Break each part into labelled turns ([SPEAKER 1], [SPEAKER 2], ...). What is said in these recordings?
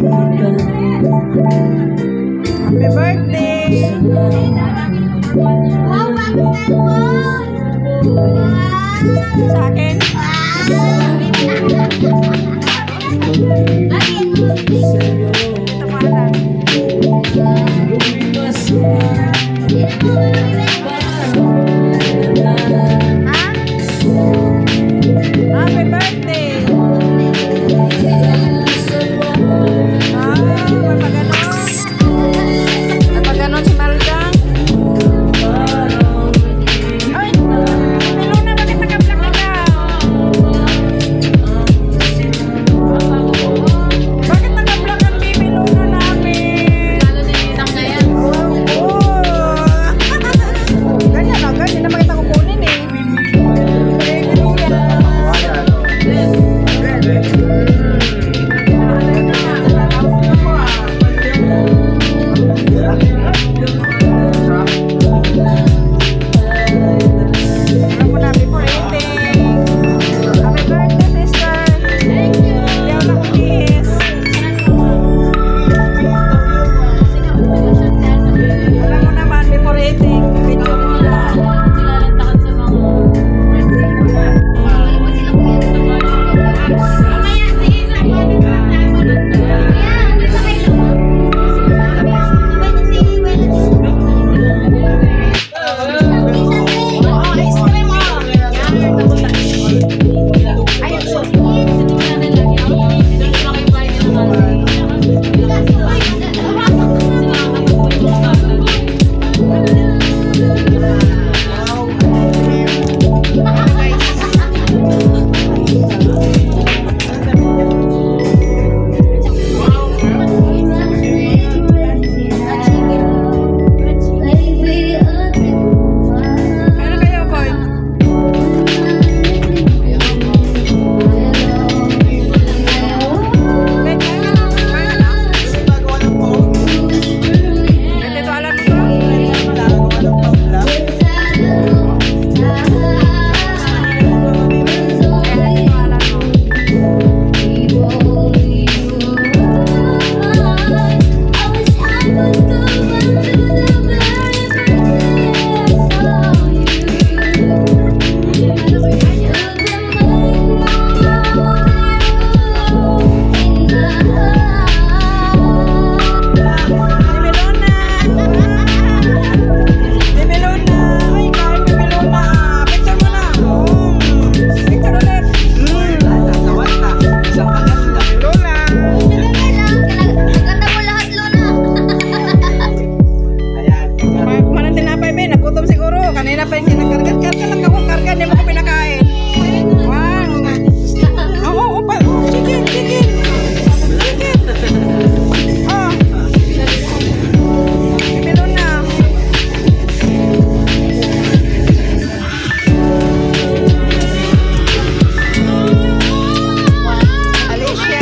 [SPEAKER 1] Happy birthday!
[SPEAKER 2] Wow, bakit mo?
[SPEAKER 1] Sa akin? Ito pa lang. Happy birthday! May paganon si Maljang. Ay! Luna, bakit naka-black ikaw? Bakit naka-black ang baby Luna namin?
[SPEAKER 2] Lalo na yung itak na yan.
[SPEAKER 1] Ganyan lang, ganyan na makita ko kunin eh. Alam mo na, before eating. Happy birthday, sister.
[SPEAKER 2] Thank you.
[SPEAKER 1] Yaw na kiss. Alam mo naman, before eating. Video mo na.
[SPEAKER 2] Nilalantakan sa mga mamaya, sige na.
[SPEAKER 1] Ano kayo, boy? Nandito alam mo ba? Kanina pa yung kinagkarga lang ako karga, hindi mo ko pinakain. Wow! Oo, pa. Chicken. Oh. Melon na. Alicia.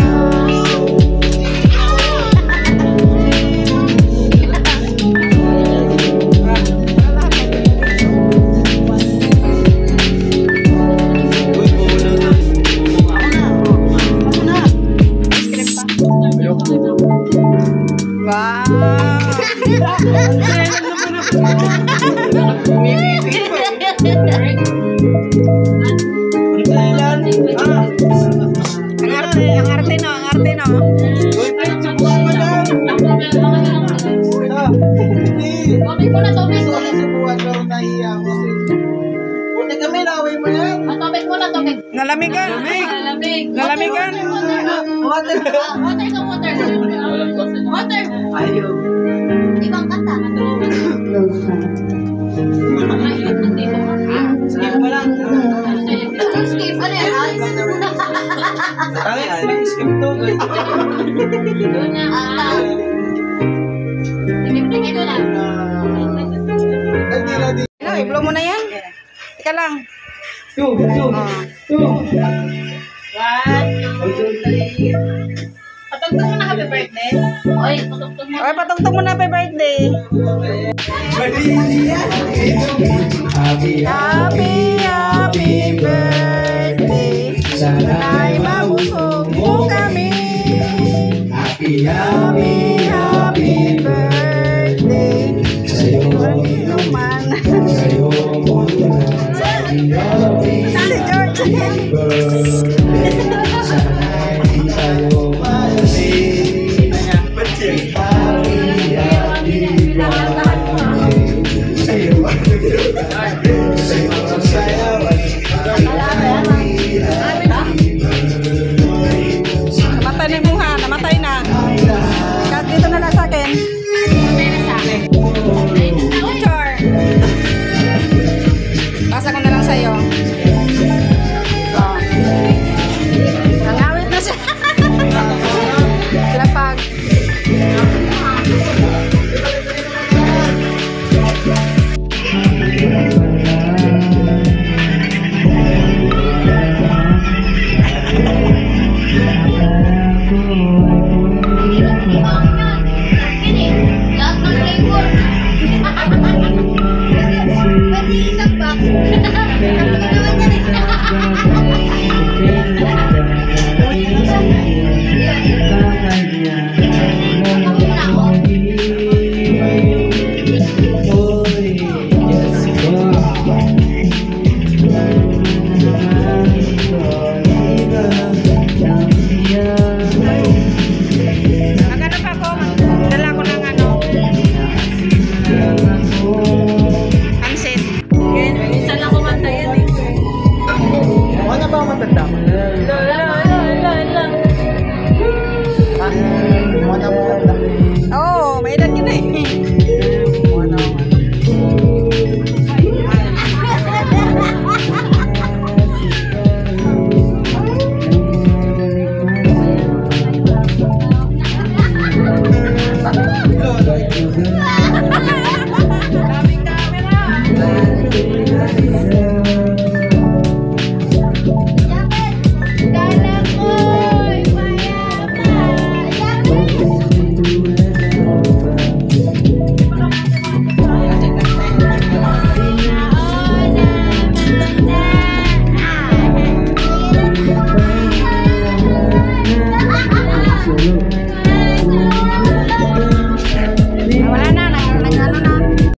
[SPEAKER 1] Ang arte no.
[SPEAKER 2] Tubig mo na, tubig. Tubig mo na, tubig.
[SPEAKER 1] Nalamigan.
[SPEAKER 2] Lamig.
[SPEAKER 1] Nalamigan.
[SPEAKER 2] Water. Water. Ibang kanta.
[SPEAKER 3] Skip mo lang.
[SPEAKER 2] Skip. Ano yan?
[SPEAKER 3] Skip to.
[SPEAKER 2] Doon niya. Ibig ito lang.
[SPEAKER 1] Ano, i-blow mo na yan? Teka lang.
[SPEAKER 3] Two.
[SPEAKER 2] Patugtog mo na happy birthday. Oy, patugtog mo.
[SPEAKER 1] Oy, patugtog mo na happy birthday. Happy birthday. Sana'y mabusog mo kami.
[SPEAKER 3] Happy, happy